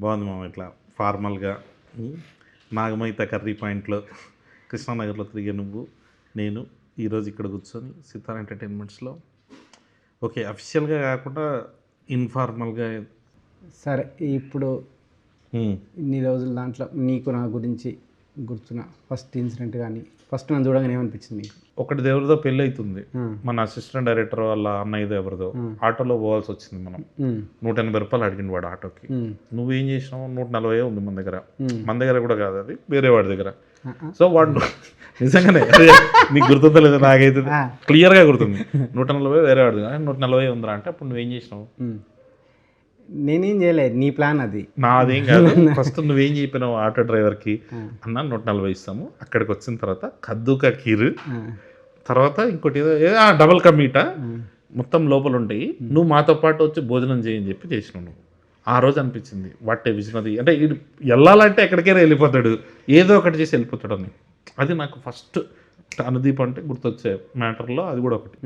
బాగుంది మామ. ఇట్లా ఫార్మల్గా నాగమైత కర్రీ పాయింట్లో కృష్ణానగర్లో తిరిగే నువ్వు నేను ఈరోజు ఇక్కడ కూర్చొని సితార్ ఎంటర్టైన్మెంట్స్లో ఓకే అఫీషియల్గా కాకుండా ఇన్ఫార్మల్గా. సరే, ఇప్పుడు ఇన్ని రోజుల దాంట్లో నీకు నా గురించి గుర్తున్న ఫస్ట్ ఇన్సిడెంట్ కానీ ఫస్ట్ నన్ను చూడగానే ఏమనిపించింది నీకు? ఒకటి ఎవరిదో పెళ్ళి అవుతుంది, మన అసిస్టెంట్ డైరెక్టర్ వాళ్ళ అన్నయ్యదో ఎవరిదో. ఆటోలో పోవాల్సి వచ్చింది మనం. 180 రూపాయలు అడిగింది వాడు ఆటోకి. నువ్వేం చేసినావు? 140 ఉంది మన దగ్గర కూడా కాదు, అది వేరే వాడి దగ్గర. సో వాడు నిజంగానే నీకు గుర్తుందో లేదో నాకైతే క్లియర్గా గుర్తుంది. 140 వేరే వాడి దగ్గర, 140 ఉందిరా అంటే అప్పుడు నువ్వేం చేసినావు? నేనేం చేయలేదు, నీ ప్లాన్ అది. నాదేం కాదు. ఫస్ట్ నువ్వేం చెప్పినావు ఆటో డ్రైవర్కి? అన్న 140 ఇస్తాము. అక్కడికి వచ్చిన తర్వాత కద్దుకా కీరు, తర్వాత ఇంకోటి ఏదో డబల్ కా మీటా మొత్తం లోపల ఉంటాయి, నువ్వు మాతో పాటు వచ్చి భోజనం చేయని చెప్పి చేసినావు నువ్వు. ఆ రోజు అనిపించింది వాటే విజనది అంటే ఇది వెళ్ళాలంటే ఎక్కడికైనా వెళ్ళిపోతాడు, ఏదో ఒకటి చేసి వెళ్ళిపోతాడు అని. అది నాకు ఫస్ట్ అనుదీప్ అంటే గుర్తొచ్చే మ్యాటర్లో అది కూడా ఒకటి.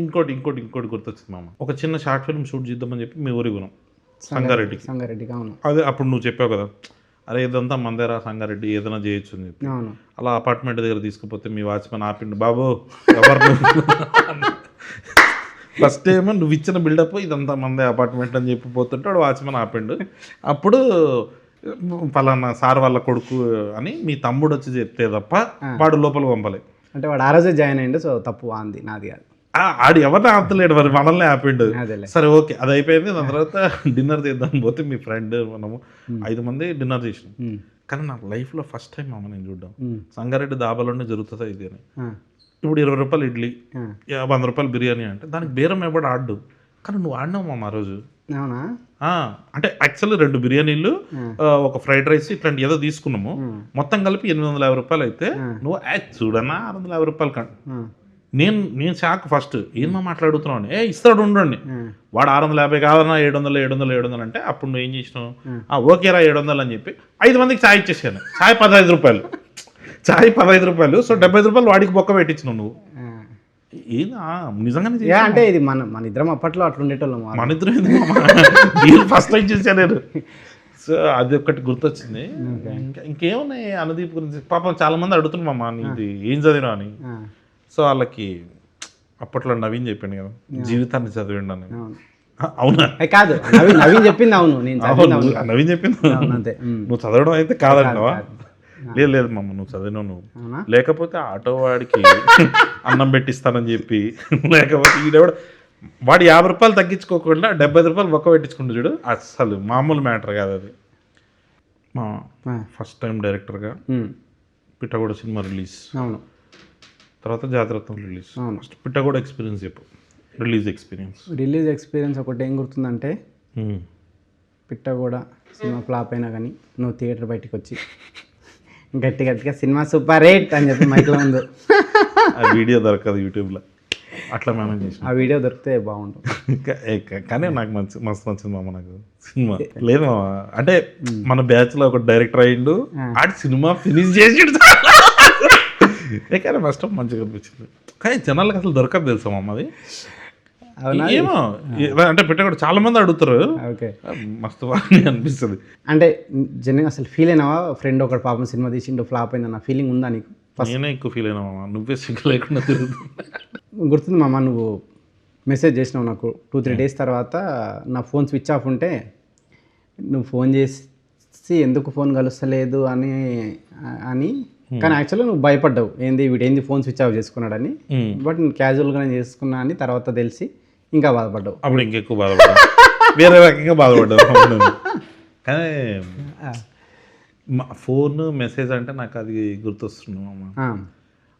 ఇంకోటి గుర్తొచ్చింది మామ. ఒక చిన్న షార్ట్ ఫిల్మ్ షూట్ చేద్దామని చెప్పి మీ ఊరికి పోయినాం, సంగారెడ్డికి. అదే అప్పుడు నువ్వు చెప్పావు కదా, అరే ఇదంతా మందేరా సంగారెడ్డి, ఏదైనా చేయొచ్చు అని చెప్పి. అలా అపార్ట్మెంట్ దగ్గర తీసుకుపోతే మీ వాచ్మెన్ ఆపిండు, బాబు ఎవరు ఫస్ట్ ఏమో నువ్వు ఇచ్చిన బిల్డప్ ఇదంతా మందే అపార్ట్మెంట్ అని చెప్పి పోతుంటే వాడు వాచ్మెన్ ఆపిండు. అప్పుడు పలానా సార్ వాళ్ళ కొడుకు అని మీ తమ్ముడు వచ్చి చెప్తే తప్ప వాడు లోపల పంపలే. అంటే వాడు ఆ రోజే జాయిన్ అయ్యిండు, సో తప్పు అంది నాది కాదు. ఆడు ఎవరిని ఆపలేడు, మరి మనల్ని ఆపిండు. సరే ఓకే, అది అయిపోయింది. దాని తర్వాత డిన్నర్ చేద్దాం పోతే మీ ఫ్రెండ్ మనము 5 మంది డిన్నర్ చేసినాం. కానీ నా లైఫ్లో ఫస్ట్ టైం మామ నేను చూడ్డాం సంగారెడ్డి దాబాలోనే జరుగుతుందా ఇది అని. ఇప్పుడు 20 రూపాయలు ఇడ్లీ, 100 రూపాయలు బిర్యానీ అంటే దానికి బేరం ఎవడు ఆడు. కానీ నువ్వు ఆడినావు మామ ఆ రోజు. అవునా? అంటే యాక్చువల్లీ 2 బిర్యానీలు, ఒక ఫ్రైడ్ రైస్ ఇట్లాంటి ఏదో తీసుకున్నాము. మొత్తం కలిపి 850 రూపాయలు అయితే నువ్వు చూడన్నా 650 రూపాయలు కంట. నేను షాక్ ఫస్ట్, ఏమో మాట్లాడుతున్నావు అని. ఇస్తాడు ఉండండి, వాడు 650 కాదన్నా 700 అంటే అప్పుడు నువ్వు ఏం చేసినావు? ఓకేరా 700 అని చెప్పి 5 మందికి ఛాయ్ ఇచ్చేసాను. ఛాయ్ 15 రూపాయలు, ఛాయ్ 15 రూపాయలు. సో 75 రూపాయలు వాడికి బొక్క పెట్టించినావు నువ్వు. నిజంగానే అంటే ఇది మన ఇద్దరం అప్పట్లో అట్లా ఉండేటోళ్ళం. మన ఇద్దరు ఫస్ట్ టైం చూసాను నేను. సో అది ఒకటి గుర్తొచ్చింది. ఇంకేమున్నాయి అనుదీప్ గురించి? పాపం చాలా మంది అడుగుతున్నారు మామ నీది ఏం చదివినా అని. సో వాళ్ళకి అప్పట్లో నవీన్ చెప్పిండు కదా జీవితాన్ని చదివిండు అని. అవునా? కాదు, నవీన్ చెప్పింది. అవును, నవీన్ చెప్పింది. నువ్వు చదవడం అయితే కాదంటావా? లేదు మమ్మ, నువ్వు చదివినావు. నువ్వు లేకపోతే ఆటో వాడికి అన్నం పెట్టిస్తానని చెప్పి, లేకపోతే ఈడెవడ వాడు 50 రూపాయలు తగ్గించుకోకుండా 75 రూపాయలు ఒక్క పెట్టించుకుంటూ చూడు. అసలు మామూలు మ్యాటర్ కాదు అది. మా ఫస్ట్ టైం డైరెక్టర్గా పిట్టగోడ సినిమా రిలీజ్, తర్వాత జాతరత్నం రిలీజ్. ఫస్ట్ పిట్టగోడ ఎక్స్పీరియన్స్ చెప్పు. రిలీజ్ ఎక్స్పీరియన్స్ ఒకటి ఏం గుర్తుందంటే, పిట్టగోడ సినిమా ఫ్లాప్ అయినా కానీ నువ్వు థియేటర్ బయటకు వచ్చి గట్టిగా సినిమా సూపర్ హిట్ అని చెప్పి మైక్లో ఉంది. ఆ వీడియో దొరకదు యూట్యూబ్లో, అట్లా మేనేజ్ చేసి. ఆ వీడియో దొరికితే బాగుంటుంది. కానీ నాకు మస్తు నచ్చింది మామ నాకు సినిమా. లేదు మామ, అంటే మన బ్యాచ్లో ఒక డైరెక్టర్ అయ్యిండు, ఆడి సినిమా ఫినిష్ చేసి. కానీ ఫస్ట్ మంచిగా అనిపించింది. కానీ జనాలకు అసలు దొరకదు తెలుసా మామ అది. ఏమో అంటే పెట్టకూడదు, చాలా మంది అడుగుతారు. మస్తు బాగా అనిపిస్తుంది. అంటే జనరల్గా అసలు ఫీల్ అయినావా? ఫ్రెండ్ ఒకటి పాపం సినిమా తీసిండు ఫ్లాప్ అయిందన్న ఫీలింగ్ ఉందా నీకు? నేనే ఎక్కువ ఫీల్ అయినా మామ, నువ్వే సిగ్గు లేకుండా తిరుగుతుంది. గుర్తుంది మామ, నువ్వు మెసేజ్ చేసినావు నాకు 2-3 డేస్ తర్వాత. నా ఫోన్ స్విచ్ ఆఫ్ ఉంటే నువ్వు ఫోన్ చేసి ఎందుకు ఫోన్ కలుస్తలేదు అని కానీ యాక్చువల్గా నువ్వు భయపడ్డావు, వీడేంది ఫోన్ స్విచ్ ఆఫ్ చేసుకున్నాడని. బట్ నేను క్యాజువల్గానే చేసుకున్నా అని తర్వాత తెలిసి ఇంకా బాధపడ్డావు. అప్పుడు ఇంకెక్కువ బాధపడ్డావు, వేరే రకంగా బాధపడ్డావు. కానీ ఫోన్ మెసేజ్ అంటే నాకు అది గుర్తొస్తున్నావు అమ్మ.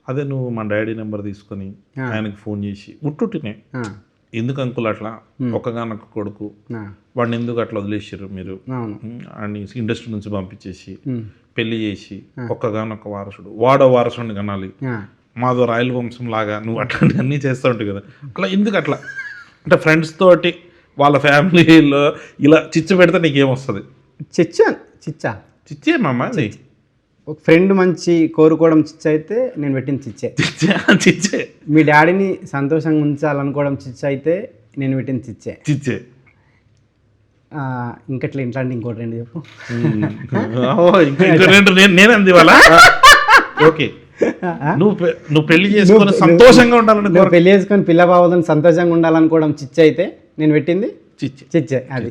అదే నువ్వు మా డాడీ నెంబర్ తీసుకొని ఆయనకి ఫోన్ చేసి ఉట్టుటినే, ఎందుకు అంకుల్ అట్లా ఒక్కగానొక్క కొడుకు, వాడిని ఎందుకు అట్లా వదిలేసారు మీరు అని ఇండస్ట్రీ నుంచి పంపించేసి పెళ్లి చేసి ఒక్కగానొక్క వారసుడు, వాడో వారసుడిని కనాలి, మాదో రాయల వంశం లాగా నువ్వు అట్లాంటివి అన్నీ చేస్తూ ఉంటావు కదా, అట్లా ఎందుకు అట్లా? అంటే ఫ్రెండ్స్ తోటి వాళ్ళ ఫ్యామిలీలో ఇలా చిచ్చు పెడితే నీకేమొస్తుంది? చిచ్చే మామ. ఒక ఫ్రెండ్ మంచి కోరుకోవడం చిచ్చు అయితే నేను పెట్టిన చిచ్చే. మీ డాడీని సంతోషంగా ఉంచాలనుకోవడం చిచ్చు అయితే నేను పెట్టిన చిచ్చే. ఇంకట్లా ఇట్లాంటి ఇంకోటి రెండు చెప్పు. నేను అంది వాళ్ళ ఓకే నువ్వు పెళ్లి చేసుకొని సంతోషంగా ఉండాలని నువ్వు పెళ్లి చేసుకొని పిల్ల బావదని సంతోషంగా ఉండాలనుకోవడం చిచ్చ అయితే నేను పెట్టింది చిచ్చే. అది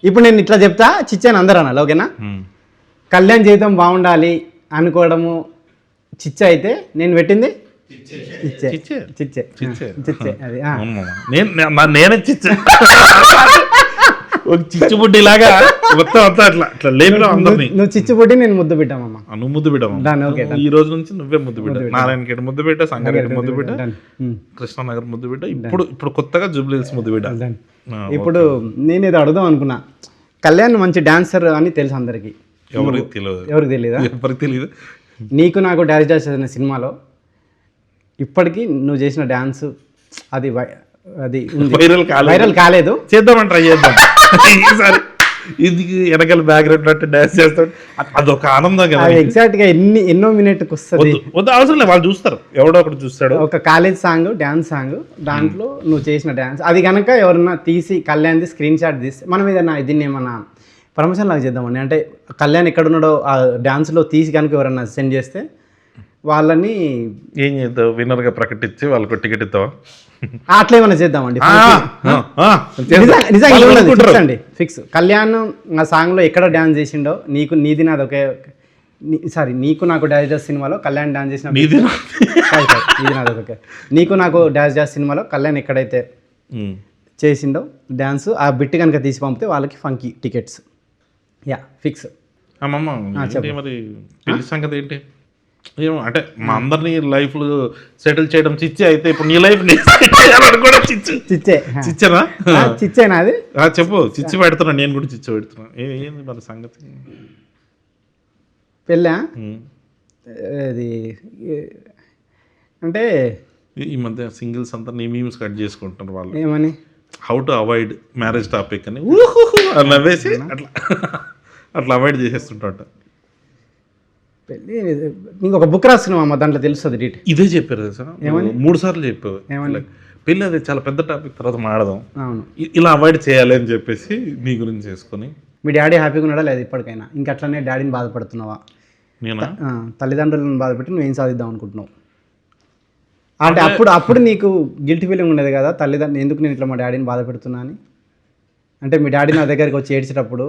ఇప్పుడు నేను ఇట్లా చెప్తా చిచ్చే అని అందరూ అనాలి, ఓకేనా? కళ్యాణ్ జీవితం బాగుండాలి అనుకోవడము చిచ్చ అయితే నేను పెట్టింది చిచ్చే చిచ్చే చిచ్చే. అది నేనే చిచ్చే ఒక చిచ్చుబుడ్డి లాగా మొత్తం అంతా అట్లా అట్లా లేపినా అందరినీ. నువ్వు చిచ్చుబుడ్డి నేను ముద్దు పెట్టామమ్మా. నువ్వు ముద్దు పెట్టాము. ఈ రోజు నుంచి నువ్వే ముద్దు పెట్టా. నారాయణఖేడ్ ముద్దు పెట్టా, సంగారెడ్డి ముద్దు పెట్టా, కృష్ణానగర్ ముద్దు పెట్టా, ఇప్పుడు కొత్తగా జూబ్లీహిల్స్ ముద్దు పెట్టా. ఇప్పుడు నేను ఇది అడుగుదాం అనుకున్నా, కళ్యాణ్ మంచి డాన్సర్ అని తెలుసు అందరికి. ఎవరికి తెలియదా? ఎవరికి తెలియదు. నీకు నాకు డాన్స్ డాన్స్ అనే సినిమాలో ఇప్పటికీ నువ్వు చేసిన డాన్స్ అది అది వైరల్ కాలేదు. చేద్దామని ట్రై చేద్దాం ఈసారి. ఇది వెనకాల బ్యాక్గ్రౌండ్ అంటే డాన్స్ చేస్తాడు, అదొక ఆనందం కదా. ఎగ్జాక్ట్ గా ఎన్నో మినిట్కి వస్తుంది. వద్దు అవసరం లేదు, వాళ్ళు చూస్తారు, ఎవడో ఒకటి చూస్తాడు. ఒక కాలేజ్ సాంగ్, డాన్స్ సాంగ్, దాంట్లో నువ్వు చేసిన డాన్స్ అది కనుక ఎవరన్నా తీసి కళ్యాణ్ది స్క్రీన్ షాట్ తీస్తే మనం ఏదన్నా దీన్ని ఏమన్నా ప్రమోషన్ లాగా చేద్దామండి. అంటే కళ్యాణ్ ఎక్కడున్నాడో ఆ డాన్స్లో తీసి కనుక ఎవరన్నా సెండ్ చేస్తే వాళ్ళని ఏం చేద్దాం, విన్నర్గా ప్రకటించి వాళ్ళకు టికెట్ ఇస్తావా? అట్లా ఏమైనా చేద్దామండి. నిజంగా ఫిక్స్ అండి, ఫిక్స్. కళ్యాణ్ ఆ సాంగ్లో ఎక్కడ డాన్స్ చేసిండో నీది నాది ఒకే. సారీ, నీకు నాకు డాన్స్ డాన్స్ సినిమాలో కళ్యాణ్ డాన్స్ చేసిన నీది నాది ఒకే. నీకు నాకు డాన్స్ డాన్స్ సినిమాలో కళ్యాణ్ ఎక్కడైతే చేసిండో డాన్స్ ఆ బిట్ కనుక తీసి పంపితే వాళ్ళకి ఫంకీ టికెట్స్. Yeah fix. మరి పెళ్లి సంగతి ఏంటి? ఏమో అంటే మా అందరినీ లైఫ్లు సెటిల్ చేయడం చిచ్చే అయితే ఇప్పుడు నీ లైఫ్ కూడా చిచ్చేనా? చిచ్చేనా అది? చెప్పు. చిచ్చి పెడుతున్నా, నేను కూడా చిచ్చి పెడుతున్నా. ఏంది మరి సంగతి? పెళ్ళా అది అంటే ఈ మధ్య సింగిల్స్ అంతా నీ మీమ్స్ కట్ చేసుకుంటున్నారు వాళ్ళు. ఏమని? How to avoid marriage topic అని నవ్వేసి అట్లా అవాయిడ్ చేసేస్తుంటా. పెళ్ళి నీకు ఒక బుక్ రాస్తున్నావు అమ్మ, దాంట్లో తెలుస్తుంది డీటెయిల్. ఇదే చెప్పారు కదా సార్, ఏమని 3 సార్లు చెప్పావు. పెళ్ళి అది చాలా పెద్ద టాపిక్, తర్వాత మాడదాం, ఇలా అవాయిడ్ చేయాలి అని చెప్పేసి నీ గురించి చేసుకొని. మీ డాడీ హ్యాపీగా ఉన్నాడా లేదు ఇప్పటికైనా? ఇంకా అట్లనే డాడీని బాధపడుతున్నావా? నేను తల్లిదండ్రులను బాధపెట్టి నువ్వు ఏం సాధిద్దాం అనుకుంటున్నావు? అంటే అప్పుడు నీకు గిల్టీ ఫీలింగ్ ఉండేది కదా, తల్లిదండ్రులు ఎందుకు నేను ఇట్లా మా డాడీని బాధ పెడుతున్నా అని. అంటే మీ డాడీ నా దగ్గరికి వచ్చి ఏడ్చేటప్పుడు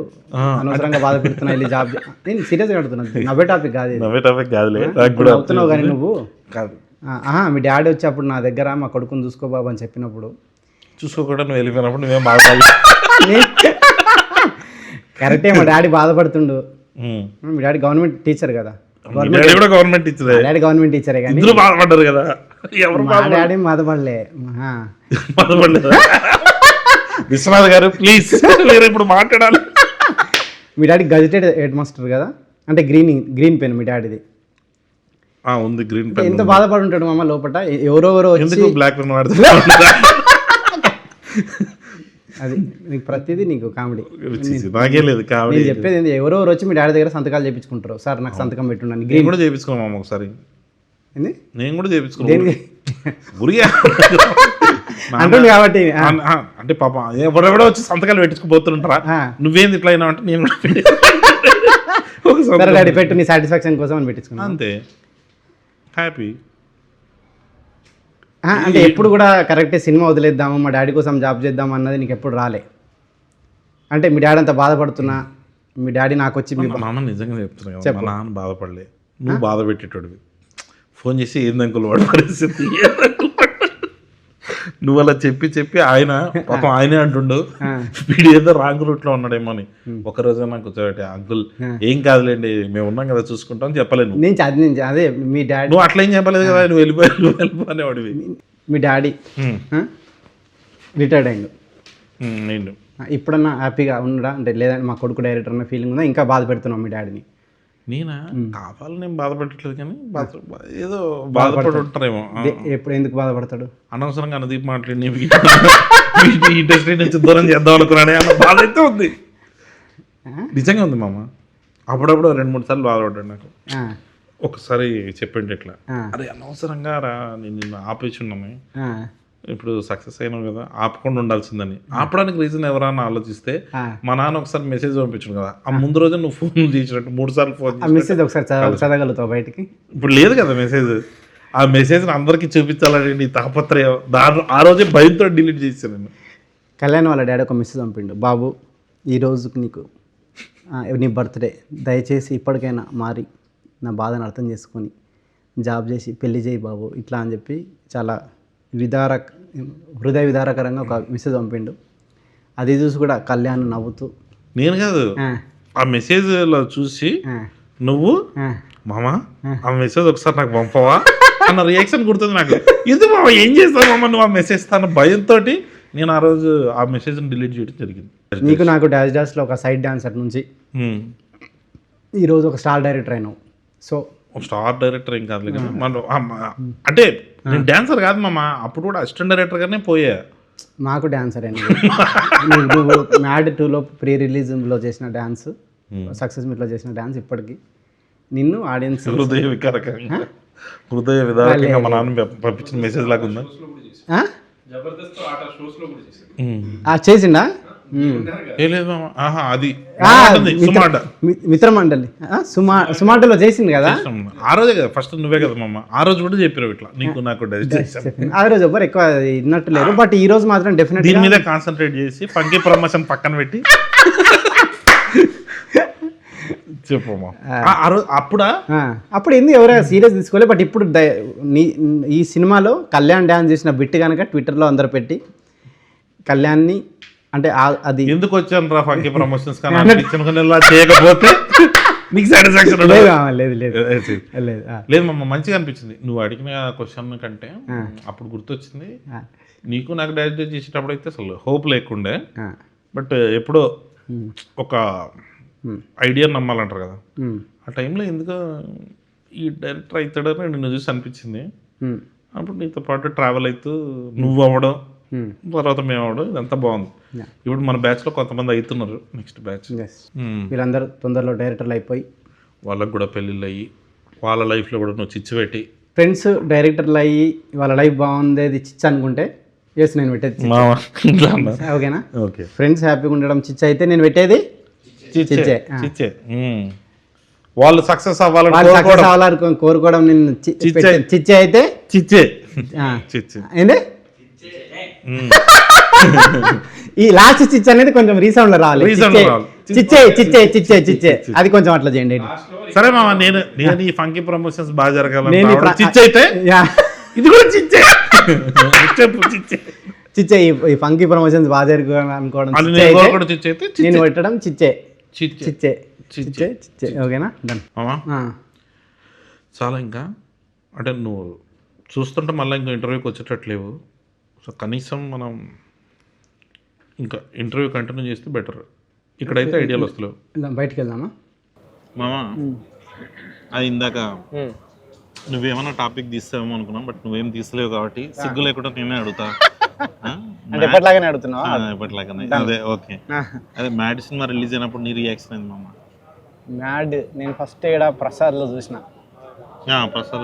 అనవసరంగా బాధ పెడుతున్నా, వెళ్ళి జాబ్. నేను సీరియస్గా అడుగుతున్నాను, నవ్వే టాపిక్ కాదు. అవుతున్నావు కానీ నువ్వు కాదు. మీ డాడీ వచ్చి అప్పుడు నా దగ్గర మా కొడుకుని చూసుకో బాబు అని చెప్పినప్పుడు, చూసుకోకుండా నువ్వు వెళ్ళిపోయినప్పుడు నువ్వేం బాధపడాలి? కరెక్టే, మా డాడీ బాధపడుతుండు. మీ డాడీ గవర్నమెంట్ టీచర్ కదా. గవర్నమెంట్ టీచర్, డాడీ గవర్నమెంట్ టీచరే కానీ బాధపడ్డారు కదా. డాడీ బాధపడలే. విశ్వనాథ్ గారు ప్లీజ్ మీరు ఇప్పుడు మాట్లాడాలి. మీ డాడీ గజెటెడ్ హెడ్ మాస్టర్ కదా, అంటే గ్రీన్ పెన్ మీ డాడీది ఉంది. Green pen. ఎంత బాధపడి ఉంటాడు మామ లోపల. ఎవరెవరో వచ్చి బ్లాక్ పెన్ వాడుతున్నారు. అది నీకు ప్రతిదీ నీకు కామెడీ. నాకే లేదు కామెడీ. నేను చెప్పేది ఏంటి, ఎవరెవరు వచ్చి మీ డాడీ దగ్గర సంతకాలు చేయించుకుంటారు. సార్ నాకు సంతకం పెట్టున్నాను. గ్రీన్ కూడా చేయించుకున్నాం ఒకసారి. నేను కూడా చేయించుకున్నాను అంటుంది కాబట్టి. అంటే పాప ఎవరెవడో వచ్చి సంతకాలు పెట్టుకుపోతుంటారా, నువ్వేంది ఇట్లా అయినా అంటే నేను డాడీ పెట్టు నీ సాటిస్ఫాక్షన్ కోసం అని పెట్టించుకున్నాను అంతే. హ్యాపీ. అంటే ఎప్పుడు కూడా కరెక్టే సినిమా వదిలేద్దాము మా డాడీ కోసం జాబ్ చేద్దాం అన్నది నీకు ఎప్పుడు రాలే? అంటే మీ డాడీ అంతా బాధపడుతున్నా మీ డాడీ నాకు వచ్చి నాన్న నిజంగా చెప్తున్నా కదా, మా నాన్న బాధపడలే, నువ్వు బాధ పెట్టేటోడివి. ఫోన్ చేసి ఏందంకులు వాడు పరిస్థితి, నువ్వు అలా చెప్పి ఆయన పాపం ఆయనే అంటుండు వీడు ఏదో రాంగ్ రూట్ లో ఉన్నాడేమో అని. ఒకరోజు నాకు కూర్చోబెట్టి అంకుల్ ఏం కాదులేండి మేము ఉన్నాం కదా చూసుకుంటాం చెప్పలేను. అదే మీ డాడీ నువ్వు అట్లా ఏం చెప్పలేదు కదా, నువ్వు వెళ్ళిపోయిపోనేవాడివి. మీ డాడీ రిటైర్డ్ అయ్యిండు. నేను ఇప్పుడన్నా హ్యాపీగా ఉండడా? అంటే లేదంటే మా కొడుకు డైరెక్టర్ అన్న ఫీలింగ్ ఉందా? ఇంకా బాధ పెడుతున్నావు మీ డాడీని? నేనా కావాలని నేను బాధపెట్టట్లేదు కానీ ఏదో బాధపడి ఉంటారేమో. ఎప్పుడు ఎందుకు బాధపడతాడు? అనవసరంగా అనదీప్ మాట్లాడి ఇండస్ట్రీ నుంచి దూరం చేద్దాం అనుకున్నానే అన్న బాధ అయితే ఉంది. నిజంగా ఉంది మామ. అప్పుడప్పుడు 2-3 సార్లు బాధపడ్డాడు నాకు. ఒకసారి చెప్పండి ఇట్లా, అరే అనవసరంగా రా నేను నిన్ను ఆపేసి ఉన్నాను, ఇప్పుడు సక్సెస్ అయినావు కదా ఆపకుండా ఉండాల్సిందని. ఆపడానికి రీజన్ ఎవరన్నా ఆలోచిస్తే మా నాన్న ఒకసారి మెసేజ్ పంపించాడు కదా, ఆ ముందు రోజు నువ్వు ఫోన్ చేసినట్టు 3 సార్లు ఫోన్ మెసేజ్ ఒకసారి చదవగలుగుతావు బయటికి. ఇప్పుడు లేదు కదా మెసేజ్. ఆ మెసేజ్ అందరికి చూపించాలని నీ తాపత్రయం, ఆ రోజే భయంతో డిలీట్ చేశాను నేను. కళ్యాణ్ వాళ్ళ డాడీ ఒక మెసేజ్ పంపిండు, బాబు ఈరోజుకి నీకు నీ బర్త్డే, దయచేసి ఇప్పటికైనా మారి నా బాధను అర్థం చేసుకొని జాబ్ చేసి పెళ్లి చేయి బాబు ఇట్లా అని చెప్పి చాలా హృదయ విదారకరంగా ఒక మెసేజ్ పంపిండు. అది చూసి కూడా కళ్యాణ్ నవ్వుతూ, నేను కాదు ఆ మెసేజ్లో చూసి నువ్వు మామా ఆ మెసేజ్ ఒకసారి నాకు పంపవా అన్న రియాక్షన్ గుర్తుంది నాకు. ఇది మామ ఏం చేస్తావు మామ నువ్వు ఆ మెసేజ్ తాను భయంతో నేను ఆ రోజు ఆ మెసేజ్ని డిలీట్ చేయడం జరిగింది. నీకు నాకు డాష్లో ఒక సైడ్ డాన్సర్ నుంచి ఈరోజు ఒక స్టార్ డైరెక్టర్ అయినావు. సో స్టార్ డైరెక్టర్ ఏం కాదు కదా మనం, అంటే నేను డాన్సర్ కాదు మామ, అప్పుడు కూడా అసిస్టెంట్ డైరెక్టర్గానే పోయా. మాకు డాన్సర్ అండి. నువ్వు మ్యాడ్ 2లో ప్రీ రిలీజ్లో చేసిన డ్యాన్స్, సక్సెస్ మీట్లో చేసిన డ్యాన్స్ ఇప్పటికీ నిన్ను ఆడియన్స్ హృదయ విదారకంగా మా నాన్న పంపించిన మెసేజ్ లాగా ఉందా? చేసిండా? అది మిత్రమండలి సుమాటలో చేసింది కదా ఆ రోజే కదా ఫస్ట్. నువ్వే కదా మామ ఆ రోజు కూడా చెప్పారు ఇట్లా నీకు నాకు. ఆ రోజు ఎవరు ఎక్కువ విన్నట్టు లేరు, బట్ ఈ రోజు మాత్రం డెఫినెట్ దీని మీద కాన్సన్ట్రేట్ చేసి ఫంకీ ప్రమోషన్ పక్కన పెట్టి చెప్పమ్మా. అప్పుడు ఎందుకు ఎవరైనా సీరియస్ తీసుకోలేదు, బట్ ఇప్పుడు ఈ సినిమాలో కళ్యాణ్ డ్యాన్స్ చేసిన బిట్ కనుక ట్విట్టర్లో అందరు పెట్టి కళ్యాణ్ని అంటే అది ఎందుకు వచ్చాను రా ఫంకీ ప్రమోషన్స్ చేయకపోతే నీకు సాటిస్ఫాక్షన్ లేదు లేదు మమ్మ. మంచిగా అనిపించింది నువ్వు అడిగిన క్వశ్చన్ కంటే. అప్పుడు గుర్తొచ్చింది నీకు నాకు డైరెక్ట్ చేసేటప్పుడు అయితే అసలు హోప్ లేకుండే, బట్ ఎప్పుడో ఒక ఐడియా నమ్మాలంటారు కదా, ఆ టైంలో ఎందుకో ఈ డైరెక్టర్ అవుతాడని నిన్ను చూసి అనిపించింది. అప్పుడు నీతో పాటు ట్రావెల్ అవుతూ నువ్వు అవ్వడం తర్వాత మేము అవ్వడం ఇదంతా బాగుంది. ఇప్పుడు మన బ్యాచ్లో కొంతమంది అవుతున్నారు, నెక్స్ట్ బ్యాచ్ వీళ్ళందరూ తొందరలో డైరెక్టర్లు అయిపోయి వాళ్ళకు కూడా పెళ్ళిళ్ళు అయ్యి వాళ్ళ లైఫ్లో కూడా నువ్వు చిచ్చు పెట్టి ఫ్రెండ్స్ డైరెక్టర్లు అయ్యి వాళ్ళ లైఫ్ బాగుంది చిచ్చు అనుకుంటే ఎస్ నేను పెట్టేది ఓకేనా. ఓకే ఫ్రెండ్స్ హ్యాపీగా ఉండడం చిచ్చు అయితే నేను పెట్టేది చిచ్చే. వాళ్ళు సక్సెస్ అవ్వాలని కోరుకోవడం నేను చిచ్చే అయితే చిచ్చే ఏంటి ఈ లాస్ట్ చిచ్చే అనేది కొంచెం రీసౌండ్ లో రావాలి. చిచ్చే చిచ్చే చిచ్చే చిచ్చే అది కొంచెం అట్లా చేయండి. సరే మామ నేను ఈ ఫంకీ ప్రమోషన్స్ బాగా జరగాలి. చిచ్చే అయితే ఇది కూడా చిచ్చే చిచ్చే ఈ ఫంకీ ప్రమోషన్స్ బాగా జరగాలి అనుకోవడం నేను పెట్టడం చిచ్చే చిచ్చే చిచ్చే చిచ్చే ఓకేనా డన్. చాలా ఇంకా అంటే నువ్వు చూస్తుంటే మళ్ళీ ఇంకా ఇంటర్వ్యూకి వచ్చేటట్లేవు. సో కనీసం మనం ఇంకా ఇంటర్వ్యూ కంటిన్యూ చేస్తే బెటర్. ఇక్కడైతే ఐడియాలు వస్తలేవు. బయటికి వెళ్దామా మామా? అది ఇందాక నువ్వేమన్నా టాపిక్ తీస్తావేమో అనుకున్నాం, బట్ నువ్వేం తీస్తలేవు కాబట్టి సిగ్గు లేకుండా నేనే అడుగుతా. ఎప్పటిలాగానే అడుగుతున్నావా? ఎప్పటిలాగానే. అదే ఓకే. అదే మ్యాడ్ సినిమా రిలీజ్ అయినప్పుడు నీ రియాక్షన్ అయింది మామ? మ్యాడ్ నేను ఫస్ట్ ఇక్కడ ప్రసాద్లో చూసిన. ప్రసాద్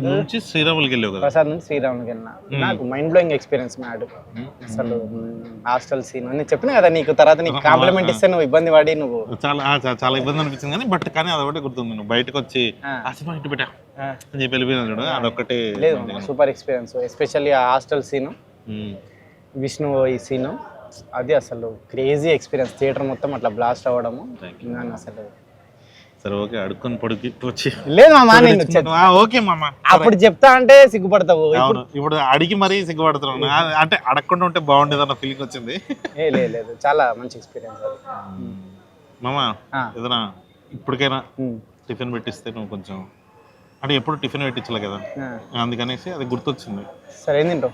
నుంచి శ్రీరాములకి వెళ్ళావు కదా? ప్రసాద్ నుంచి శ్రీరాములకి వెళ్ళినా. నాకు మైండ్ బ్లోయింగ్ ఎక్స్పీరియన్స్ మ్యాడ్. అసలు హాస్టల్ సీన్ నేను చెప్పినా కదా నీకు, తర్వాత నీకు కాంప్లిమెంట్ ఇస్తే నువ్వు ఇబ్బంది పడి నువ్వు చాలా ఇబ్బంది అనిపించింది కానీ బట్ కానీ అదొకటి గుర్తుంది. నువ్వు బయటకు వచ్చి ఆ సినిమా ఇంటి పెట్టా అని చెప్పి వెళ్ళిపోయినా చూడు, అదొకటి లేదు సూపర్ ఎక్స్పీరియన్స్. ఎస్పెషల్లీ ఆ హాస్టల్ సీను, విష్ణు ఈ సీను, అది అసలు క్రేజీ ఎక్స్పీరియన్స్. థియేటర్ మొత్తం అట్లా బ్లాస్ట్ అవ్వడము అసలు. సరే ఓకే అడుక్కొని పొడికి వచ్చి లేదు మామా నేను ఓకే మామ అప్పుడు చెప్తా అంటే సిగ్గుపడతావు. ఇప్పుడు అడిగి మరీ సిగ్గుపడుతున్నాను, అంటే అడగకుండా ఉంటే బాగుండేది అన్న ఫీలింగ్ వచ్చింది. లేదు చాలా మంచి ఎక్స్పీరియన్స్ మామ. ఏదైనా ఇప్పటికైనా టిఫిన్ పెట్టిస్తే నువ్వు కొంచెం అంటే ఎప్పుడు టిఫిన్ పెట్టించలే కదా, అందుకనేసి అది గుర్తొచ్చింది. సరే ఏం తింటావు?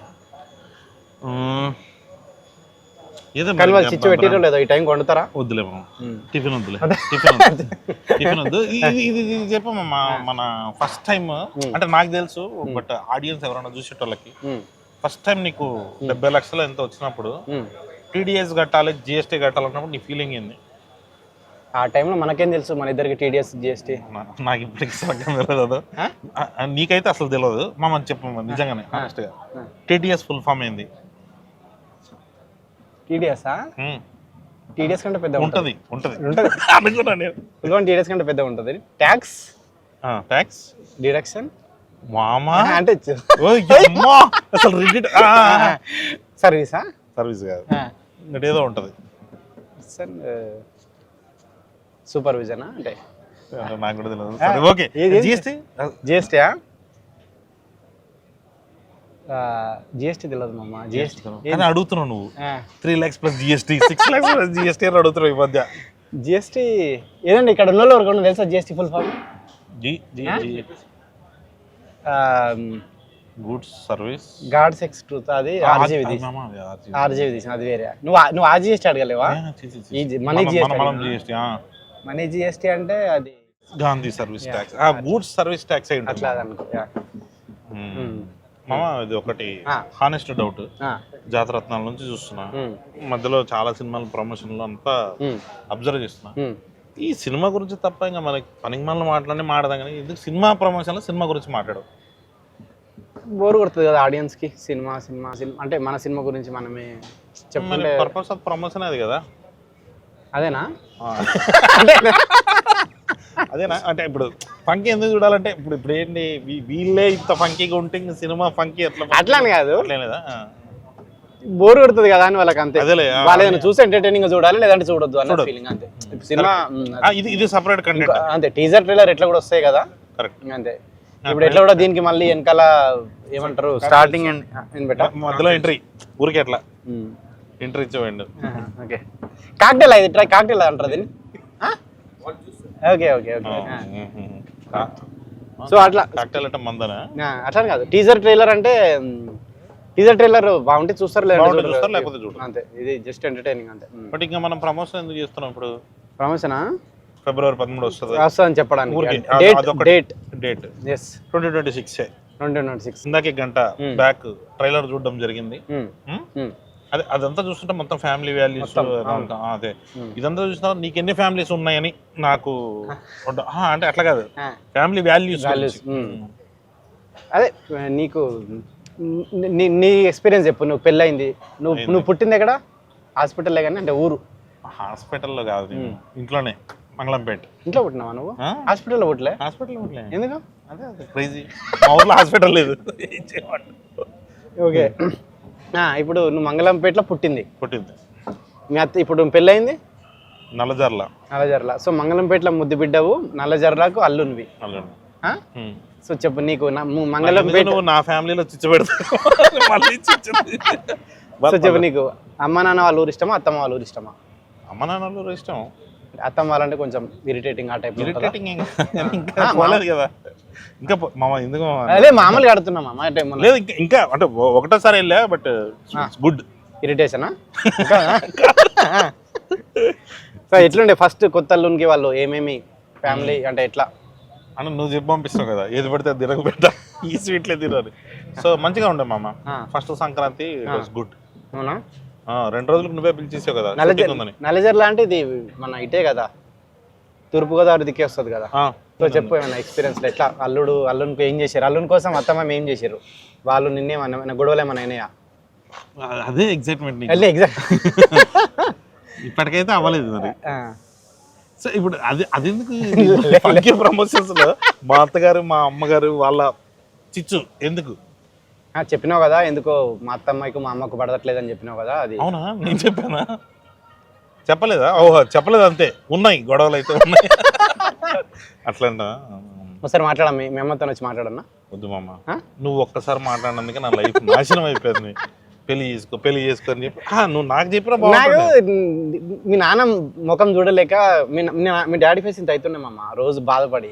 వద్దులే టిఫిన్ వద్దులే టిఫిన్ వద్దు. ఇది చెప్పమ్మా మన ఫస్ట్ టైం అంటే నాకు తెలుసు, బట్ ఆడియన్స్ ఎవరైనా చూసేటోళ్ళకి ఫస్ట్ టైం నీకు 70 లక్షలు ఎంత వచ్చినప్పుడు టీడీఎస్ కట్టాలి జిఎస్టీ కట్టాలన్నప్పుడు నీ ఫీలింగ్ ఏంది? ఆ టైంలో మనకేం తెలుసు మన ఇద్దరికి టీడీఎస్ జిఎస్టీ. నాకు ఇప్పటికి సగం తెలియదు. నీకైతే అసలు తెలియదు మామ, చెప్పమ్మా నిజంగానే హానెస్ట్గా. టీటీఎస్ ఫుల్ ఫామ్ ఏంది? టీడీఎస్ టీడీఎస్ కంటే పెద్ద ఉంటుంది అనుకున్నా నేను. టీడీఎస్ కంటే పెద్ద ఉంటుంది. ట్యాక్స్ ట్యాక్స్ డిడక్షన్ మామా అంటే అసలు రిజిట్ సర్వీసా? సర్వీస్ కాదు, ఏదో ఉంటుంది. సూపర్విజనా అంటే నాకు కూడా తెలియదు. Okay, GST జిఎస్టీయా? జిఎస్టీ తెలియదు మామ. జిఎస్టీ కానీ అడుగుతున్నావు నువ్వు. 3 lakhs plus GST, 6 lakhs plus GST అని అడుగుతున్నావు ఈ మధ్య. జిఎస్టీ ఏదండి ఇక్కడ ఉన్న వరకు తెలుసా GST full form? Goods service gods sex truth, అది ఆర్జీవి తీసిన, అది వేరే. నువ్వు ఆ జిఎస్టీ అడగలేవా? Money GST. మనీ జిఎస్టీ అంటే అది Gandhi service tax, goods service tax అయి ఉంటుంది. అట్లా అనుకో. మామ ఇది ఒకటి హానెస్ట్ డౌట్. జాతరత్నాల నుంచి చూస్తున్నా, మధ్యలో చాలా సినిమాల ప్రమోషన్లు అంతా అబ్జర్వ్ చేస్తున్నా. ఈ సినిమా గురించి తప్ప ఇంకా మనకి పనికి మనల్ని మాట్లాడదాం కానీ ఎందుకు సినిమా ప్రమోషన్లో సినిమా గురించి మాట్లాడవు? బోర్ కొడుతుంది కదా ఆడియన్స్కి. సినిమా సినిమా సినిమా అంటే మన సినిమా గురించి మనమే చెప్పుకుంటే పర్పస్ ఆఫ్ ప్రమోషన్ అది కదా. అదేనా? అదేనా అంటే ఇప్పుడు ఫంకీ ఎందుకు చూడాలంటే ఇప్పుడు ఏంటి వీళ్ళే ఇంత ఫంకీగా ఉంటే సినిమా ఫంకీ అట్లా అని కాదు, లేదా బోర్ కొడుతుంది కదా అని వాళ్ళకి. అంతే, అదేలే వాళ్ళు ఏదైనా చూసి ఎంటర్టైనింగ్ గా చూడాలి, లేదంటే చూడొద్దు అన్న ఫీలింగ్. అంతే. సినిమా ఇది సెపరేట్ కంటెంట్. అంతే, టీజర్ ట్రైలర్ ఎట్లా కూడా వస్తాయి కదా. కరెక్ట్. అంతే. ఇప్పుడు ఎట్లా కూడా దీనికి మళ్ళీ వెనకాల ఏమంటారు స్టార్టింగ్ మధ్యలో ఎంట్రీ ఊరికే ఎట్లా ఎంట్రీ ఇచ్చేవాడు. ఓకే, కాక్టైల్ అది ట్రై, కాక్టైల్ అంటారు దీన్ని. Okay okay okay. సో అట్లా కాక్టైల్ అంటే మందనా? అట్లా కాదు, టీజర్ ట్రైలర్ అంటే టీజర్ ట్రైలర్ బాగుంటే చూస్తారు, లేకపోతే చూడరు. అంతే, ఇది జస్ట్ ఎంటర్టైనింగ్ అంతే. బట్ ఇంకా మనం ప్రమోషన్ ఎందుకు చేస్తున్నాం ఇప్పుడు? ప్రమోషనా? February 13 వస్తుంది అని చెప్పడానికి. డేట్ 2026. ఇందాక గంట బ్యాక్ ట్రైలర్ చూడడం జరిగింది. అదే అదంతా చూస్తుంటే మొత్తం ఫ్యామిలీ వాల్యూస్ అదే ఇదంతా చూసిన నీకు ఎన్ని ఫ్యామిలీస్ ఉన్నాయని నాకు అంటే అట్లా కాదు, ఫ్యామిలీ వాల్యూస్. అదే నీకు నీ ఎక్స్పీరియన్స్ చెప్పు. నువ్వు పెళ్ళయింది, నువ్వు పుట్టింది ఎక్కడ? హాస్పిటల్లో కానీ అంటే ఊరు? హాస్పిటల్లో కాదు, ఇంట్లోనే, మంగళంపేట. ఇంట్లో పుట్టినావా నువ్వు? హాస్పిటల్లో పుట్టలే? హాస్పిటల్లో పుట్టలే. ఎందుకు? అదే క్రేజీ, మా ఊర్లో హాస్పిటల్ లేదు. ఓకే, ఇప్పుడు నువ్వు మంగళంపేటలో పుట్టింది. మీ అత్త ఇప్పుడు పెళ్ళయింది నల్లజర్ల. సో మంగళంపేటలో ముద్దు బిడ్డవు, నల్లజర్లకు అల్లునివి. సో చెప్పు, నీకు మంగళంపేట నా ఫ్యామిలీలో చిచ్చు పెడతావు. సో చెప్పు, నీకు అమ్మ నాన్న వాళ్ళ ఊరు ఇష్టమా, అత్తమ్మ వాళ్ళ ఊరు ఇష్టమా? అమ్మ నాన్న వాళ్ళ ఊరు ఇష్టం. అత్తమ్మ వాళ్ళంటే కొంచెం ఇరిటేటింగ్, ఆ టైప్ ఇరిటేటింగ్ కదా. ఇంకా మామ ఎందుకు అదే మామూలుగా ఆడుతున్నా మామ లేదు, ఇంకా అంటే ఒకటోసారి వెళ్ళా, బట్ గుడ్. ఇరిటేషనా? సో ఎట్లుండే ఫస్ట్ కొత్త అల్లునికి వాళ్ళు ఏమేమి ఫ్యామిలీ అంటే ఎట్లా అని నువ్వు చెప్పి పంపిస్తావు కదా, ఏది పడితే అది తినక పెట్టా, ఈ స్వీట్లే తినాలి. సో మంచిగా ఉండే మామ. First Sankranti good. అవునా? 2 రోజులకు నువ్వే పిలిచేసావు కదా. నల్లజర్ల అంటే ఇది మన ఇటే కదా, తూర్పుగోదావరి దిక్కే వస్తుంది కదా. సో చెప్పు ఏమైనా ఎక్స్పీరియన్స్, ఎట్లా అల్లునికి ఏం చేశారు, అల్లుని కోసం అత్తమ్మ ఏం చేశారు, వాళ్ళు నిన్నేమన్నా గొడవలు ఏమన్నా అయినాయా? అదే ఎగ్జైట్మెంట్. ఇప్పటికైతే అవ్వలేదు మరి. సో ఇప్పుడు అది ఎందుకు ప్రమోషన్స్ లో మా అత్తగారు మా అమ్మగారు వాళ్ళ చిచ్చు ఎందుకు చెప్పినావు కదా, ఎందుకో మా అత్తమ్మకు మా అమ్మకు పడట్లేదని చెప్పినావు కదా. అది అవునా? నేను చెప్పానా? చెప్పలేదా? ఓహో, చెప్పలేదు, అంతే. ఉన్నాయి గొడవలు అయితే ఉన్నాయి. అట్లా ఒకసారి మాట్లాడా, మీ అమ్మతో వచ్చి మాట్లాడన్నా? వద్దు మామ, నువ్వు ఒక్కసారి మాట్లాడినందుకే నా లైఫ్ నాశనం అయిపోయింది. పెళ్లి చేసుకో అని చెప్పి నువ్వు నాకు చెప్పినా నాకు మీ నాన్న ముఖం చూడలేక మీ డాడీ ఫేస్ ఇంత అవుతుండే మామ, రోజు బాధపడి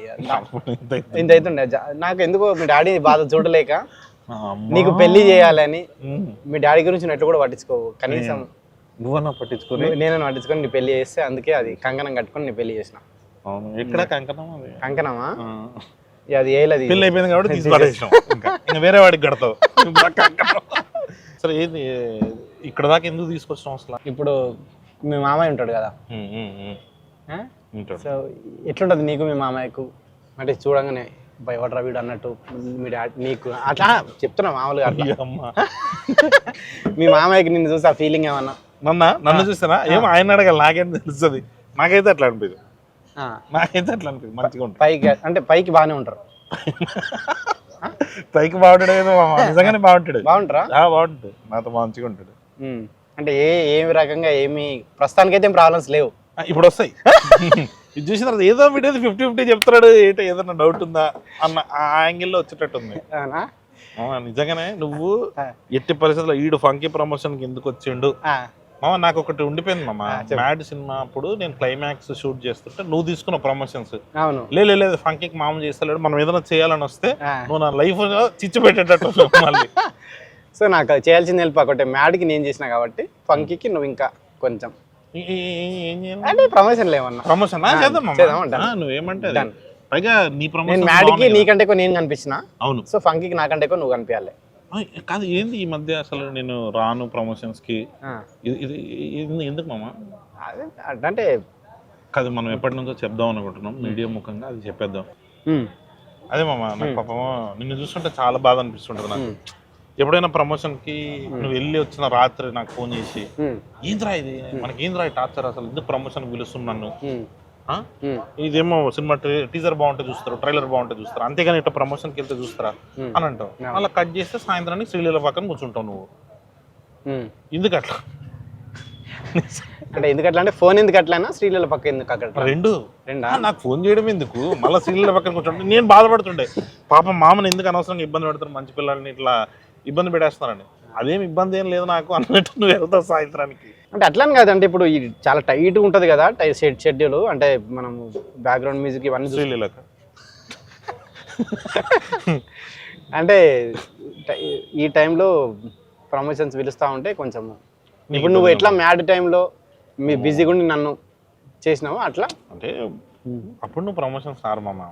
ఇంత అవుతుండే. నాకు ఎందుకో మీ డాడీ బాధ చూడలేక నీకు పెళ్లి చేయాలని మీ డాడీ గురించి నెట్లు కూడా పట్టించుకోవు కనీసం. నువ్వన్నా పట్టించుకుని నేను పట్టించుకొని నీ పెళ్లి చేస్తే, అందుకే అది కంకణం కట్టుకొని నీ పెళ్లి చేసిన. ఎక్కడ కంకణమా? అది ఏలది పెళ్లి అయిపోయింది కాబట్టి తీసుకుపడేసినాం, ఇంకా వేరే వాడికి కడతావు. సరే, ఏది ఇక్కడ దాకా ఎందుకు తీసుకొచ్చినాం అసలు? ఇప్పుడు మీ మామయ్య ఉంటాడు కదా, సో ఎట్లుంటుంది నీకు మీ మామయ్యకు? అంటే చూడంగానే భయపడరా వీడు అన్నట్టు మీ డాడీ నీకు అట్లా చెప్తున్నా మామూలుగా అట్లా. మీ మామయ్యకి నిన్ను చూసి ఆ ఫీలింగ్ ఏమన్నా? నన్ను చూస్తానా ఏమో ఆయన అడగాలి, నాకేం తెలుస్తుంది. నాకైతే అట్లా అనిపించదు, నాకైతే అట్లా అనిపించదు. మంచిగా ఉంటుంది పైకి, అంటే పైకి బాగానే ఉంటారు. పైకి బాగుంటాడు ఏదో నిజంగానే బాగుంటాడు. బాగుంటారా? బాగుంటాడు, నాతో మంచిగా ఉంటాడు. అంటే ఏమి రకంగా ఏమి ప్రస్తుతానికైతే ఏం ప్రాబ్లమ్స్ లేవు. ఇప్పుడు వస్తాయి. ఇది చూసిన తర్వాత ఏదో వీడియో 50-50 చెప్తున్నాడు, ఏంటో ఏదన్నా డౌట్ ఉందా అన్న ఆ యాంగిల్లో వచ్చేటట్టు ఉంది. నిజంగానే నువ్వు ఎట్టి పరిస్థితుల్లో ఈడు ఫంకీ ప్రమోషన్ కి ఎందుకు వచ్చిండు మామ? నాకు ఒకటి ఉండిపోయింది మామ. మ్యాడ్ సినిమా అప్పుడు నేను క్లైమాక్స్ షూట్ చేస్తుంటే నువ్వు తీసుకున్న ప్రమోషన్స్ లేదు ఫంకీకి మామ చేస్తలేడు, మనం ఏదైనా చేయాలని వస్తే నువ్వు నా లైఫ్ చిచ్చు పెట్టేటట్టు మళ్ళీ. సో నాకు చేయాల్సింది హెల్ప్ ఒకటే, మ్యాడ్కి నేను చేసిన కాబట్టి ఫంకీకి నువ్వు ఇంకా కొంచెం అంటే ప్రమోషన్ లేవన్నా. ప్రమోషన్ నువ్వేమంటే పైగా నీ ప్రమోషన్ మ్యాడ్కి నీకంటే ఎక్కువ నేను కనిపించిన. అవును. సో ఫంకీకి నాకంటే ఎక్కువ నువ్వు కనిపించాలి. కాదు ఏంది ఈ మధ్య అసలు నేను రాను ప్రమోషన్స్ కి, ఇది ఎందుకు మామ? అంటే కాదు మనం ఎప్పటి నుంచో చెప్దాం అనుకుంటున్నాం, మీడియా ముఖంగా అది చెప్పేద్దాం. అదే మామ, నాకు పాపం నిన్ను చూస్తుంటే చాలా బాధ అనిపిస్తుంటది నాకు. ఎప్పుడైనా ప్రమోషన్ కి నువ్వు వెళ్ళి వచ్చిన రాత్రి నాకు ఫోన్ చేసి ఏంద్రా ఇది మనకి ఏంద్రా టార్చర్, అసలు ఎందుకు ప్రమోషన్ పిలుస్తున్నాను, ఇదేమో సినిమా టీజర్ బాగుంటే చూస్తారు, ట్రైలర్ బాగుంటే చూస్తారు, అంతేగాని ఇట్లా ప్రమోషన్కి వెళ్తే చూస్తారా అని అంటావు. అలా కట్ చేస్తే సాయంత్రానికి శ్రీలీల పక్కన కూర్చుంటావు నువ్వు. ఎందుకు అట్లా? అంటే ఎందుకు అట్లా అంటే ఫోన్ ఎందుకు అట్లా, శ్రీలీల పక్క ఎందుకు అక్కడ? రెండా? నాకు ఫోన్ చేయడం ఎందుకు, మళ్ళీ శ్రీలీల పక్కన కూర్చుంటే నేను బాధపడుతుండే. పాపం మామని ఎందుకు అనవసరంగా ఇబ్బంది పెడతారు, మంచి పిల్లల్ని ఇట్లా ఇబ్బంది పెట్టేస్తున్నారని. అదేం ఇబ్బంది ఏం లేదు నాకు అన్నట్టు నువ్వు వెళ్తావు సాయంత్రానికి. అంటే అట్లని కాదంటే ఇప్పుడు చాలా టైట్ ఉంటుంది కదా షెడ్యూల్, అంటే మనం బ్యాక్గ్రౌండ్ మ్యూజిక్ ఇవన్నీ శ్రీలీలకు అంటే ఈ టైంలో ప్రమోషన్స్ పిలుస్తూ ఉంటే కొంచెం ఇప్పుడు నువ్వు ఎట్లా మ్యాడ్ టైంలో మీ బిజీగా ఉండి నన్ను చేసినావు అట్లా. అంటే అప్పుడు నువ్వు ప్రమోషన్ సార్ మామ,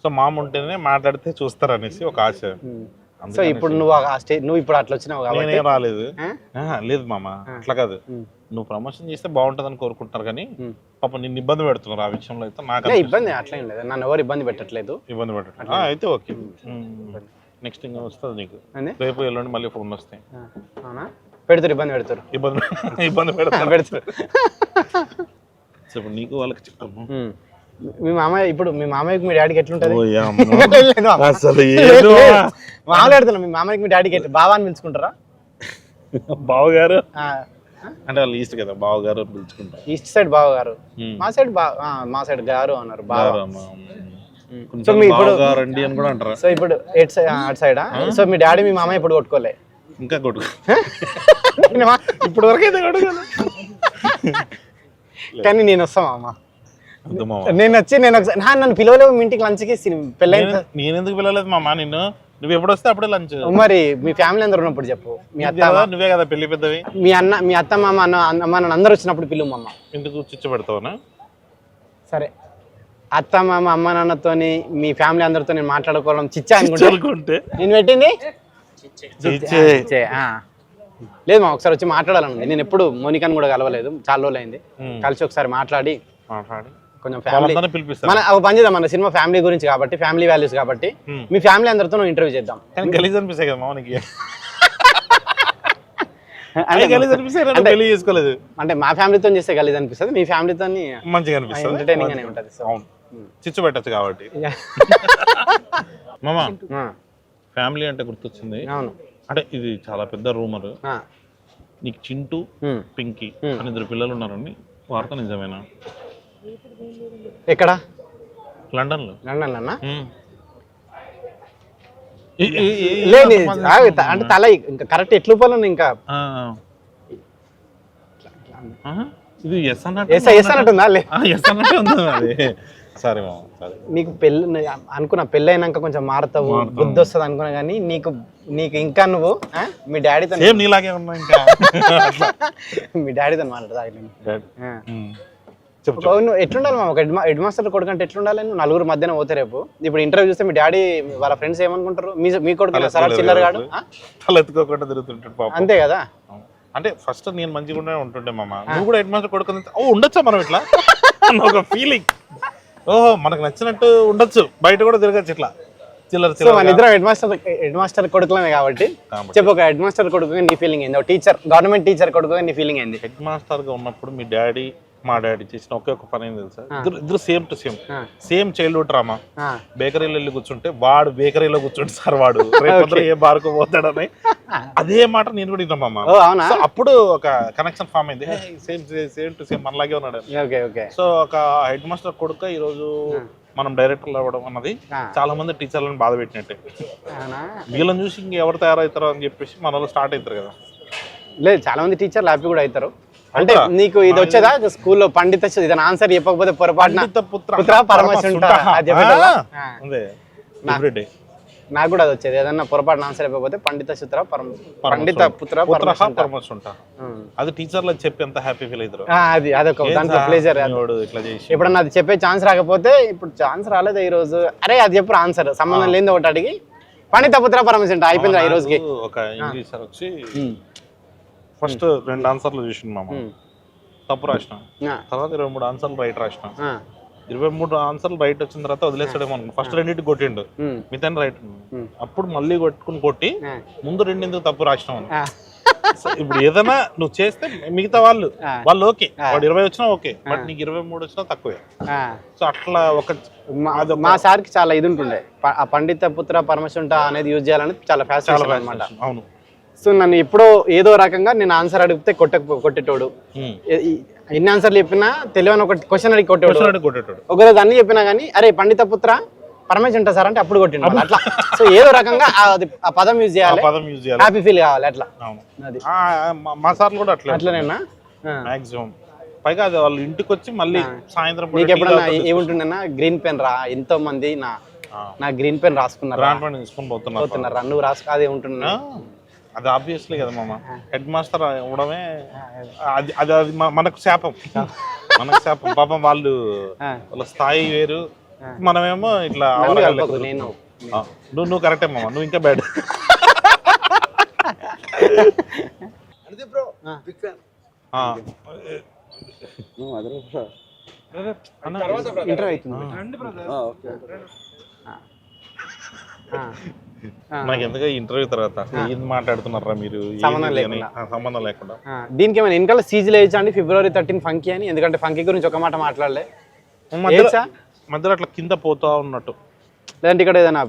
సో మామ ఉంటేనే మాట్లాడితే చూస్తారు అనేసి ఒక ఆశ. సో ఇప్పుడు నువ్వు ఇప్పుడు అట్లా వచ్చినావు కాబట్టి రాలేదు. లేదు మామ అట్లా కాదు, నువ్వు ప్రమోషన్ చేస్తే బాగుంటది అని కోరుకుంటున్నారు కానీ పాపం నిన్ను ఇబ్బంది పెడుతున్నారు ఆ విషయంలో. అయితే నాకు ఇబ్బంది అట్లా ఏం లేదు, నన్ను ఎవరు ఇబ్బంది పెట్టట్లేదు. ఇబ్బంది పెట్టట్లేదు అయితే ఓకే. నెక్స్ట్ ఇంకా వస్తుంది నీకు, రేపు ఎల్లుండి మళ్ళీ ఫోన్ వస్తాయి. పెడతారు ఇబ్బంది పెడతారు ఇబ్బంది పెడతారు. ఇప్పుడు నీకు వాళ్ళకి చెప్తాము. మీ మామయ్య ఇప్పుడు మీ మామయ్యకి మీ డాడీకి ఎట్లుంటది? మాట్లాడుతున్నా, మీ మామయ్యకి మీ డాడీకి బావా అని పిలుచుకుంటారా? బావగారు అంటే వాళ్ళు ఈస్ట్ కదా, బావగారు పిలుచుకుంటారు. ఈస్ట్ సైడ్ బావగారు, మా సైడ్ గారు అన్నారు. సో మీ ఇప్పుడు రండి అని కూడా అంటారా? సో ఇప్పుడు అటు సైడ్. సో మీ డాడీ మీ మామయ్య ఇప్పుడు కొట్టుకోలే? ఇంకా కొట్టుకో ఇప్పుడు వరకు అయితే కొట్టుకోలే. కానీ నేను వస్తామా అమ్మ, నేను వచ్చి నేను ఒకసారి నన్ను పిలవలేవు మీ ఇంటికి లంచ్కి? పెళ్ళైన నేను ఎందుకు పిలవలేదు మామ నిన్ను? నువ్వు ఎప్పుడు వస్తే అప్పుడే లంచ్. మరి మీ ఫ్యామిలీ అందరు ఉన్నప్పుడు చెప్పు. మీ అత్త నువ్వే కదా పెళ్లి పెద్దవి, మీ అత్త మామ అమ్మ నాన్న అందరు వచ్చినప్పుడు పిలువు మమ్మ. ఎందుకు చిచ్చు పెడతావునా? సరే అత్త మామ అమ్మ నాన్నతోని మీ ఫ్యామిలీ అందరితో నేను మాట్లాడుకోవడం చిచ్చా అనుకుంటే నేను పెట్టింది లేదు మా. ఒకసారి వచ్చి మాట్లాడాలండి. నేను ఎప్పుడు మోనికాని కూడా కలవలేదు, చాలా రోజులు అయింది. కలిసి ఒకసారి మాట్లాడి కొంచెం ఫ్యామిలీ మన పని చేద్దాం. మన సినిమా ఫ్యామిలీ గురించి కాబట్టి, ఫ్యామిలీ వాల్యూస్ కాబట్టి మీ ఫ్యామిలీ అందరితో ఇంటర్వ్యూ చేద్దాం. గలీజ్ అనిపిస్తాయి కదా మామకి, చేసుకోలేదు అంటే మా ఫ్యామిలీతో చేస్తే గలీజ్ అనిపిస్తుంది, మీ ఫ్యామిలీతో మంచిగా అనిపిస్తుంది, ఎంటర్టైనింగ్ గానే ఉంటుంది. చిచ్చు పెట్టచ్చు కాబట్టి. మామ ఫ్యామిలీ అంటే గుర్తొచ్చింది. అవును, అంటే ఇది చాలా పెద్ద రూమర్. నీకు చింటూ పింకీ అని 2 పిల్లలు ఉన్నారని వార్త నిజమేనా? ఎక్కడ? లండన్ లో. లండన్ లోనా? లేదు అంటే తల ఇంకా కరెక్ట్ ఎట్లు పోలను ఇంకా ఇది ఎస్ అన్నట్టుందా? సరే నీకు పెళ్ళి అనుకున్నా, పెళ్ళైనాక కొంచెం మారుతావు, బుద్ధి వస్తుంది అనుకున్నా, కానీ నీకు ఇంకా నువ్వు మీ డాడీతో నీలాగే ఉన్నా ఇంకా మీ డాడీతో మాట్లాడతా. ఎట్లుండాలి మా? ఒక హెడ్ మాస్టర్ కొడుకు అంటే ఎట్లుండాలి? నువ్వు 4 మధ్యన పోతే రేపు ఇప్పుడు ఇంటర్వ్యూ చూస్తే మీ డాడీ వాళ్ళ ఫ్రెండ్స్ ఏమనుకుంటారు? మీ కొడుకు సరే చిల్లర గాడు తలెత్తుకోకుండా తిరుగుతుంటాడు అంతే కదా. అంటే ఫస్ట్ నేను మంచిగా ఉంటుండే మామ, నువ్వు కూడా హెడ్ మాస్టర్ కొడుకు ఉండొచ్చా మనం ఇట్లా? అన్న ఒక ఫీలింగ్. ఓహో మనకు నచ్చినట్టు ఉండొచ్చు, బయట కూడా తిరగచ్చు ఇట్లా చిల్లర సో మన ఇద్దరం హెడ్ మాస్టర్ కొడుకులమే కాబట్టి చెప్పు, ఒక హెడ్ మాస్టర్ కొడుకుగా నీ ఫీలింగ్ ఏంది, ఒక టీచర్ గవర్నమెంట్ టీచర్ కొడుకుగా నీ ఫీలింగ్ ఏంది? హెడ్ మాస్టర్ గా ఉన్నప్పుడు మీ డాడీ మా డాడీ చేసిన ఒకే ఒక పని ఏంది తెలుసా, ఇద్దరు same to same childhood drama. బేకరీలో వెళ్ళి కూర్చుంటే వాడు బేకరీలో కూర్చుంటే సార్ వాడు రేపు ఏ బార్కు పోతాడని అదే మాట నేను కూడా విన్నామమ్మా. అప్పుడు ఒక కనెక్షన్ ఫామ్ అయింది, సేమ్ టు సేమ్ మనలాగే ఉన్నాడు. సో ఒక హెడ్ మాస్టర్ కొడుకు ఈ రోజు మనం డైరెక్టర్లు అవ్వడం అన్నది చాలా మంది టీచర్లను బాధ పెట్టినట్టే. వీళ్ళని చూసి ఇంకెవరు తయారవుతారో అని చెప్పేసి మన వాళ్ళు స్టార్ట్ అవుతారు కదా. లేదు, చాలా మంది టీచర్లు హ్యాపీ కూడా అవుతారు. అంటే నీకు ఇది వచ్చేదా స్కూల్లో పండిత ఇదని ఆన్సర్ చెప్పకపోతే పొరపాటున పుత్ర పరమశుంఠ నాకు కూడా అది వచ్చేది, ఏదన్నా పొరపాటున ఆన్సర్ చెప్పకపోతే పండిత శుత్ర పండిత పుత్ర పరమశుంఠ. అది టీచర్లకు చెప్పి ఎంత హ్యాపీ ఫీల్ అవుతారు. అది అదొక దాంట్లో ప్లేజర్. ఎప్పుడన్నా అది చెప్పే ఛాన్స్ రాకపోతే, ఇప్పుడు ఛాన్స్ రాలేదు ఈ రోజు, అరే అది చెప్పు ఆన్సర్ సంబంధం లేని ఒకటి అడిగి పండిత పుత్ర పరమశుంఠ అయిపోయింది ఈ రోజుకి. ఒక ఇంగ్లీష్ సార్ వచ్చి ఫస్ట్ 2 ఆన్సర్లు చూసిండు మామ, తప్పు రాసిన, తర్వాత 23 ఆన్సర్లు రైట్ రాసిన. 23 ఆన్సర్లు రైట్ వచ్చిన తర్వాత వదిలేసాడేమో అనుకున్నా. ఫస్ట్ 2 కొట్టిండు, మిగతా రైట్. అప్పుడు మళ్ళీ కొట్టి ముందు 2 తప్పు రాసినావు. ఇప్పుడు ఏదైనా నువ్వు చేస్తే మిగతా వాళ్ళు ఓకే, వాడు 20 వచ్చినా ఓకే, బట్ నీకు 23 వచ్చినా తక్కువే. సో అట్లా ఒక మా సార్కి చాలా ఇది ఉంటుండే, ఆ పండిత పుత్ర పరమశుంఠ అనేది యూజ్ చేయాలని చాలా ఫ్యాషన్ అనమాట. అవును. సో నన్ను ఎప్పుడో ఏదో రకంగా నేను ఆన్సర్ అడిగితే కొట్టేటోడు, ఎన్ని ఆన్సర్లు చెప్పినా తెలియని ఒక క్వశ్చన్ అడిగి కొట్టేటోడు. ఒకరోజు అన్ని చెప్పినా కానీ అరే పండిత పుత్ర పరమేశ్వర సార్ అంటే అప్పుడు కొట్టిండు అట్లా. సో ఏదో రకంగా ఆ పదం యూజ్ చేయాలి, హ్యాపీ ఫీల్ కావాలి అట్లా. మా సార్లు కూడా అట్లనేనా మాక్సిమం. పైగా అది వాళ్ళు ఇంటికి వచ్చి మళ్ళీ సాయంత్రం నీకు ఎప్పుడన్నా ఏముంటుండేనా, గ్రీన్ పెన్ రా, ఎంతో మంది నా గ్రీన్ పెన్ రాసుకున్నారా, నువ్వు రాసుకో అదే ఉంటున్నా. అది ఆబ్వియస్లీ కదా మామ, హెడ్ మాస్టర్ అవ్వడమే అది మనకు శాపం. పాపం వాళ్ళ స్థాయి వేరు, మనమేమో ఇట్లా. నువ్వు కరెక్టే మామ, నువ్వు ఇంకా బ్యాడ్. నాకు ఎందుకు ఇంటర్వ్యూ తర్వాత ఏం మాట్లాడుతున్నారా మీరు, సంబంధం లేకుండా. దీనికి ఏమైనా వెనకాల సీజీలు వేయచ్చా అండి, February 13 ఫంకీ అని? ఎందుకంటే ఫంకీ గురించి ఒక మాట మాట్లాడలే, మధ్యలో అట్లా కింద పోతా ఉన్నట్టు. లేదంటే ఇక్కడ ఏదైనా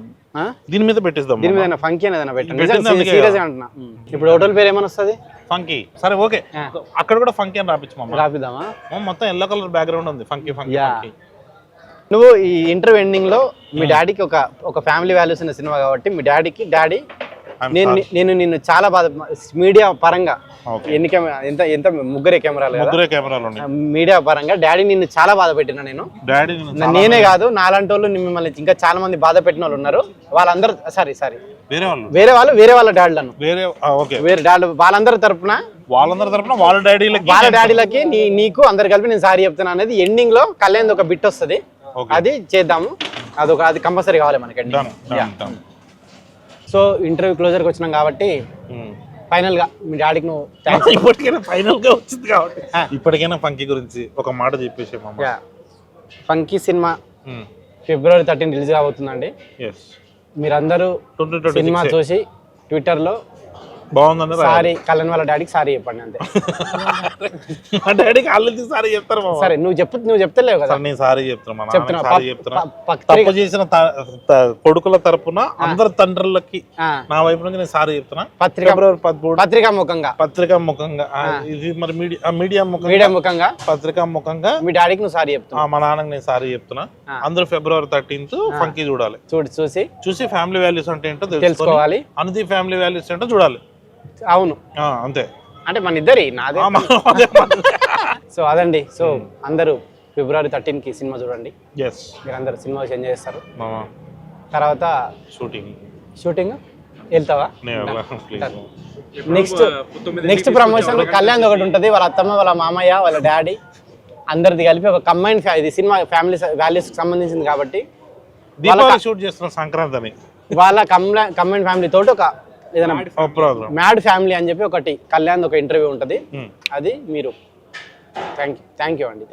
దీని మీద పెట్టిస్తాం, దీని మీద ఫంకీ అని ఏదైనా పెట్టండి. సీరియస్ అంటున్నా. ఇప్పుడు హోటల్ పేరు ఏమైనా వస్తుంది? ఫంకీ. సరే ఓకే, అక్కడ కూడా ఫంకీ అని రాపిద్దామా? మొత్తం ఎల్లో కలర్ బ్యాక్గ్రౌండ్ ఉంది, ఫంకీ. నువ్వు ఈ ఇంటర్వ్యూ ఎండింగ్ లో మీ డాడీకి ఒక ఫ్యామిలీ వాల్యూస్ ఉన్న సినిమా కాబట్టి మీ డాడీ నేను నిన్ను చాలా బాధ, మీడియా పరంగా ఎన్ని కెమెరా ఎంత ముగ్గురే కెమెరాలు మీడియా పరంగా డాడీ నిన్ను చాలా బాధ పెట్టినా నేను. నేనే కాదు, నాలాంటి వాళ్ళు మిమ్మల్ని ఇంకా చాలా మంది బాధ పెట్టిన వాళ్ళు ఉన్నారు. వాళ్ళందరూ సారీ వేరే వాళ్ళ డాడీలను వేరే డాడీ వాళ్ళందరి తరపున వాళ్ళ డాడీలకి నీకు అందరు కలిపి నేను సారీ చెప్తున్నా అనేది ఎండింగ్ లో కళ్యాణ్ ఒక బిట్ వస్తుంది, అది చేద్దాము. అది కంపల్సరీ కావాలి మనకి. సో ఇంటర్వ్యూ క్లోజర్కి వచ్చినాం కాబట్టి ఫైనల్ గా మీ డాడీకి నువ్వు ఇప్పటికైనా ఫైనల్ గా వచ్చింది కాబట్టి ఇప్పటికైనా ఫంకీ గురించి ఒక మాట చెప్పేసి. ఫంకీ సినిమా February 13 రిలీజ్ కాబోతుందండి. మీరందరూ సినిమా చూసి ట్విట్టర్లో బాగుందండి సారీ కళ్యాణ్ వాళ్ళ డాడీకి సారీ చెప్పండి అంతే. మా డాడీకి ఆల్రెడీ సారీ చెప్తారు. సరే నువ్వు చెప్తలేవు కదా, నేను సారీ చెప్తున్నా. తప్పు చేసిన కొడుకుల తరపున అందరు తండ్రులకి నా వైపు నుంచి నేను సారీ చెప్తున్నా. పత్రికా ముఖంగా ఇది మరి మీడియా ముఖంగా పత్రికా ముఖంగా మీ డాడీకి నువ్వు సారీ చెప్తున్నా, మా నాన్నకి నేను సారీ చెప్తున్నా. అందరూ February 13 ఫంకీ చూడాలి. చూసి ఫ్యామిలీ వాల్యూస్ అంటే ఏంటో తెలుసుకోవాలి, అనుది ఫ్యామిలీ వాల్యూస్ ఏంటో చూడాలి. అవును అంతే, అంటే మన ఇద్దరి నాదే. సో అదండి. సో అందరూ February 13 కి సినిమా చూడండి. మీరు అందరూ సినిమా ఎంజాయ్ చేస్తారు. తర్వాత షూటింగ్ వెళ్తావా? నెక్స్ట్ ప్రమోషన్ కళ్యాణ్ ఒకటి ఉంటుంది, వాళ్ళ అత్తమ్మ వాళ్ళ మామయ్య వాళ్ళ డాడీ అందరిది కలిపి ఒక కంబైన్. ఇది సినిమా ఫ్యామిలీ వాల్యూస్ కి సంబంధించింది కాబట్టి షూట్ చేస్తున్న సంక్రాంతి వాళ్ళ కంబైన్ ఫ్యామిలీ తోటి ఒక ఏదైనా మ్యాడ్ ఫ్యామిలీ అని చెప్పి ఒకటి కళ్యాణ్ ఒక ఇంటర్వ్యూ ఉంటుంది. అది మీరు థ్యాంక్ యూ అండి.